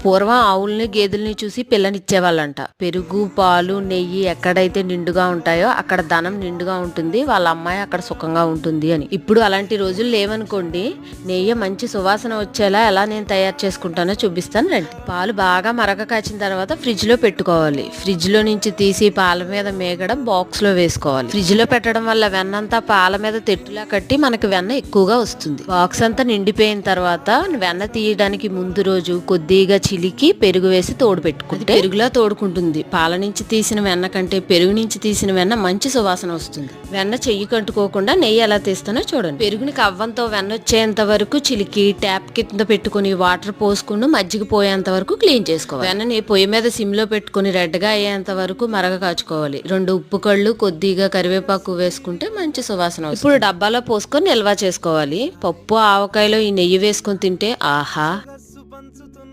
పూర్వం ఆవుల్ని గేదెల్ని చూసి పిల్లనిచ్చేవాళ్ళంట. పెరుగు, పాలు, నెయ్యి ఎక్కడైతే నిండుగా ఉంటాయో అక్కడ ధనం నిండుగా ఉంటుంది, వాళ్ళ అమ్మాయి అక్కడ సుఖంగా ఉంటుంది అని. ఇప్పుడు అలాంటి రోజులు లేవనుకోండి. నెయ్యి మంచి సువాసన వచ్చేలా ఎలా నేను తయారు చేసుకుంటానో చూపిస్తాను రండి. పాలు బాగా మరగ కాచిన తర్వాత ఫ్రిడ్జ్ లో పెట్టుకోవాలి. ఫ్రిడ్జ్ లో నుంచి తీసి పాల మీద మేగడం బాక్స్ లో వేసుకోవాలి. ఫ్రిడ్జ్ లో పెట్టడం వల్ల వెన్నంతా పాల మీద తెట్టులా కట్టి మనకి వెన్న ఎక్కువగా వస్తుంది. బాక్స్ అంతా నిండిపోయిన తర్వాత వెన్న తీయడానికి ముందు రోజు కొద్దిగా చిలికి పెరుగు వేసి తోడు పెట్టుకుంటే పెరుగులా తోడుకుంటుంది. పాల నుంచి తీసిన వెన్న కంటే పెరుగు నుంచి తీసిన వెన్న మంచి సువాసన వస్తుంది. వెన్న చెయ్యి కంటుకోకుండా నెయ్యి ఎలా తీస్తానో చూడండి. పెరుగుని కవ్వంతో వెన్న వచ్చేంత వరకు చిలికి ట్యాప్ కింద పెట్టుకుని వాటర్ పోసుకుని మజ్జిగ పోయేంత వరకు క్లీన్ చేసుకోవాలి. వెన్నని పొయ్యి మీద సిమ్ లో పెట్టుకుని రెడ్గా అయ్యేంత వరకు మరగ కాచుకోవాలి. 2 ఉప్పు కళ్ళు కొద్దిగా కరివేపాకు వేసుకుంటే మంచి సువాసన వస్తుంది. ఇప్పుడు డబ్బాలో పోసుకొని నిల్వ చేసుకోవాలి. పప్పు ఆవకాయలో ఈ నెయ్యి వేసుకొని తింటే ఆహా.